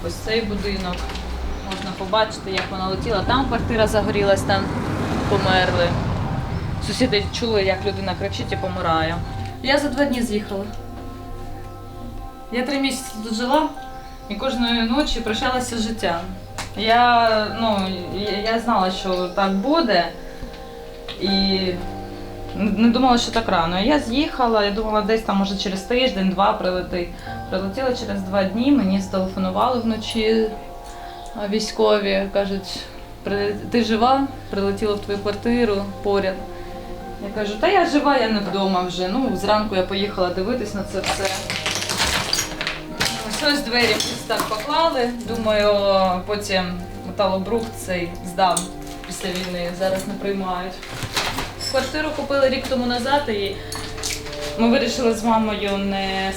ось цей будинок. Можна побачити, як вона летіла. Там квартира загорілась, там померли. Сусіди чули, як людина кричить і помирає. Я за 2 дні з'їхала. Я 3 місяці тут жила і кожної ночі прощалася з життям. Я знала, що так буде, і не думала, що так рано. Я з'їхала, я думала, десь там може через тиждень-два прилетить. Прилетіла через 2 дні, мені зателефонували вночі військові, кажуть, ти жива? Прилетіла в твою квартиру поряд. Я кажу, та я жива, я не вдома вже. Зранку я поїхала дивитись на це все. Ось двері так поклали, думаю, потім металобрухт цей здам після війни, зараз не приймають. Квартиру купили рік тому назад і ми вирішили з мамою не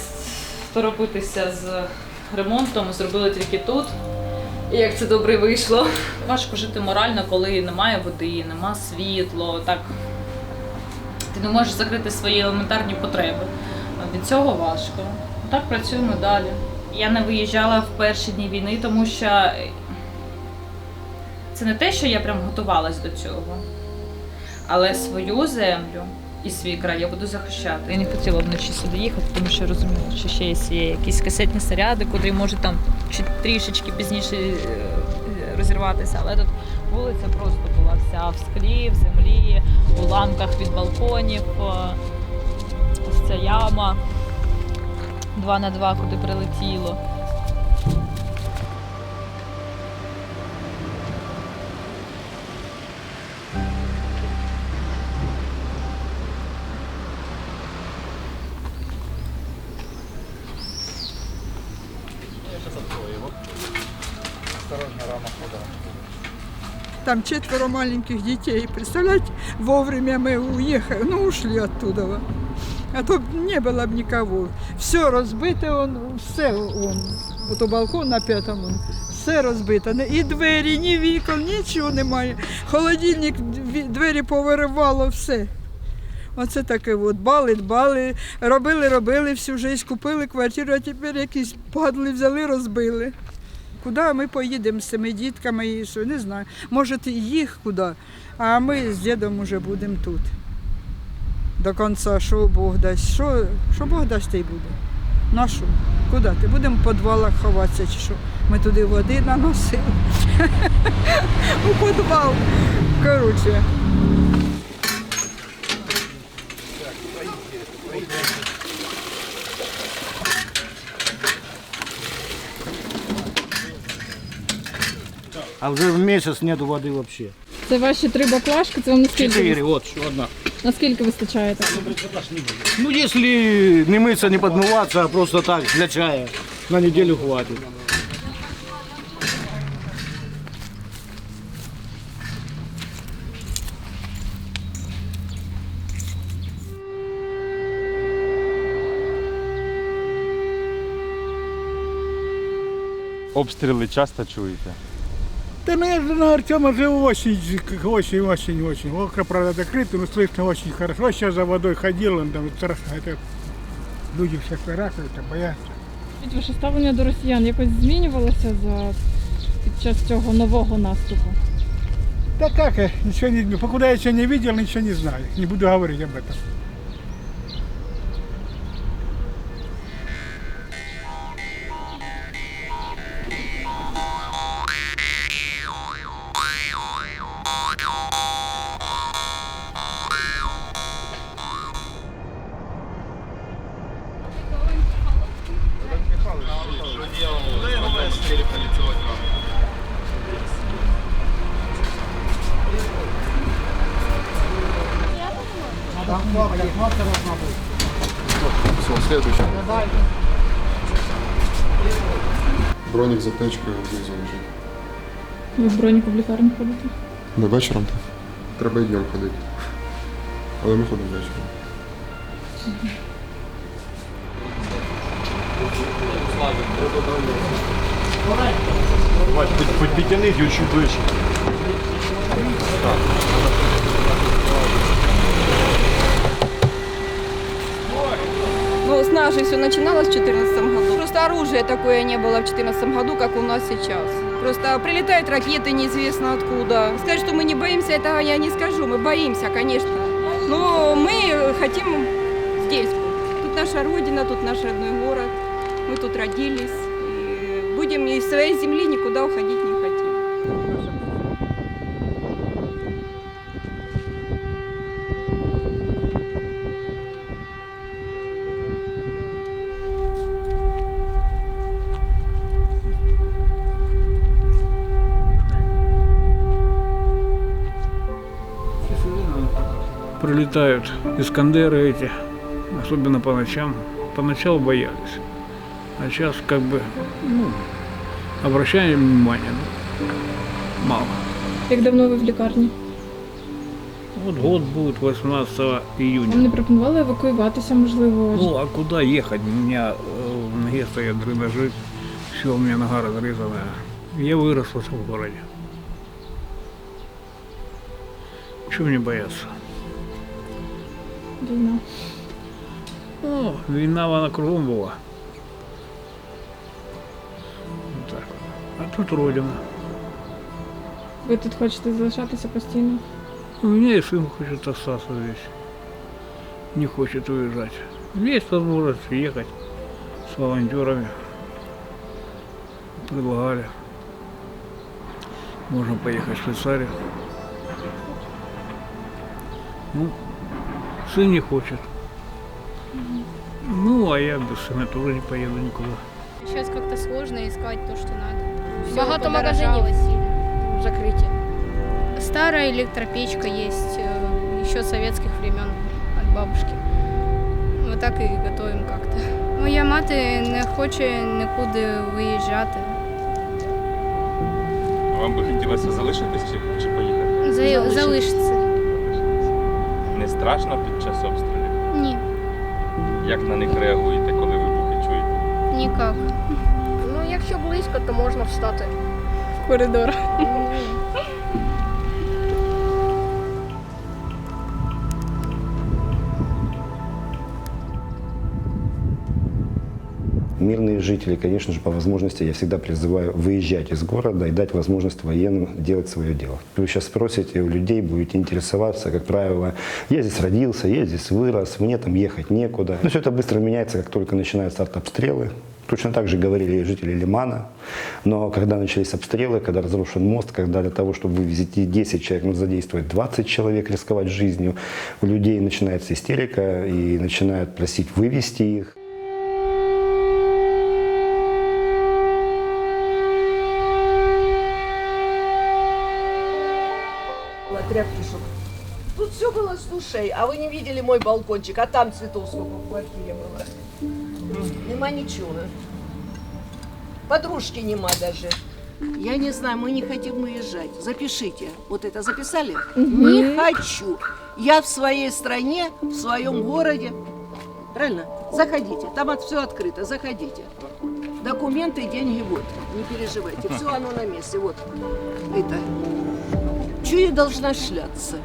торопитися з ремонтом, зробили тільки тут. І як це добре вийшло. Важко жити морально, коли немає води, нема світла, так ти не можеш закрити свої елементарні потреби. Від цього важко. Так працюємо далі. Я не виїжджала в перші дні війни, тому що це не те, що я прям готувалась до цього. Але свою землю і свій край я буду захищати. Я не хотіла вночі сюди їхати, тому що розуміла, що ще є якісь касетні снаряди, котрі можуть там трішечки пізніше розірватися. Але тут вулиця просто була вся в склі, в землі, в уламках від балконів. Ось ця яма 2х2, куди прилетіло. Там 4 маленьких детей. Представляете, вовремя мы уехали, ушли оттуда. А то не было бы никого. Все разбито, все, вот у балкон на 5-му, все розбито. І двері, ні вікон, нічого немає. Холодильник, двері повиривало, все. Оце таке от, дбали, робили всю життя, купили квартиру, а тепер якісь падли взяли, розбили. Куди ми поїдемо з цими дітками, і що, не знаю. Може, їх куди, а ми з дідом вже будемо тут. До кінця, що Бог дасть, що Бог дасть, те й буде. На що? Куди ти? Будемо в підвалах ховатися чи що? Ми туди води наносили. У підвал. Коротше. А вже в місяць нету води взагалі. Це ваші 3 баклажки, це вам наскільки? 4, от, ще одна. Наскільки вистачає так? Ну, якщо не митися, не підмиватися, а просто так, для чая, на неділю хватить. Обстріли часто чуєте? Да, ну я же на Артема живу очень. Окна, правда, закрыты, но слышно очень хорошо. Сейчас за водой ходил, он там страшно. Это люди все каракают, боятся. Ваше ставлення до росіян якось змінювалося під час цього нового наступу? Да как, ничего не, покуда я еще не видел, ничего не знаю. Не буду говорить об этом. Все, следующий. Бронік з аптечкою знизу лежить. Ви в броніку в лікарні ходите? Ми вечором так. Треба і днем ходити. Але ми ходимо вечором. Підтягніть його чуть ближче. Ну, с нашей все начиналось в 2014 году. Просто оружия такое не было в 2014 году, как у нас сейчас. Просто прилетают ракеты неизвестно откуда. Сказать, что мы не боимся, этого я не скажу. Мы боимся, конечно. Но мы хотим здесь быть. Тут наша родина, тут наш родной город. Мы тут родились. И будем из своей земли никуда уходить не хотим. Прилетают искандеры эти, особенно по ночам. Поначалу боялись, а сейчас как бы обращаем внимание, мало. Як давно ви в лікарні? Вот год будет 18 июня. Вам не пропонували евакуюватися, можливо? Ну а куда ехать? У меня в ноге стоят дренажи, все, у меня нога разрезанная. Я вырос в этом городе. Чего мне бояться? Війна. Ну, війна вона кругом була. Так. А тут родина. Ви тут хочете залишатися постійно? У меня и сын хочет остаться здесь. Не хочет уезжать. Есть возможность ехать с волонтерами. Предлагали. Можно поехать в Швейцарию. Ну, сын не хочет. Ну, а я без сына тоже не поеду никуда. Сейчас как-то сложно искать то, что надо. Всё Багато подорожало магазинів сильно. закриті. Старая электропечка есть, еще советских времен от бабушки. Вот так и готовим как-то. Моя мати не хоче нікуди виїжджати. Вам би хотілося залишитись чи поїхати? Залишиться. Не страшно під час обстрілів? Ні, Як на них реагуєте, коли вибухи чуєте? ніяк. Ну, якщо близько, то можна встати. В коридор. Мирные жители, конечно же, по возможности я всегда призываю выезжать из города и дать возможность военным делать свое дело. Вы сейчас спросите у людей, будете интересоваться, как правило, я здесь родился, я здесь вырос, мне там ехать некуда. Но все это быстро меняется, как только начинаются артобстрелы. Точно так же говорили и жители Лимана. Но когда начались обстрелы, когда разрушен мост, когда для того, чтобы вывезти 10 человек, нужно задействовать 20 человек, рисковать жизнью, у людей начинается истерика и начинают просить вывести их. Тряпки, чтоб. Тут все было с душей, а вы не видели мой балкончик, а там цветов сколько в квартире было. Нема ничего. Подружки нема даже. Я не знаю, мы не хотим уезжать. Запишите. Вот это записали? Не хочу. Я в своей стране, в своем городе. Правильно? Заходите. Там все открыто. Заходите. Документы, деньги, вот. Не переживайте. Все оно на месте. Вот. Это. Чего я должна шляться?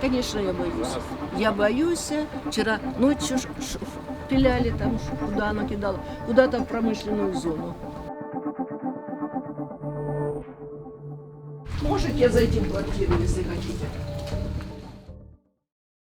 Конечно, я боюсь. Я боюсь. Вчера ночью пиляли там, куда оно кидало, куда-то в промышленную зону. Можете зайти в квартиру, если хотите?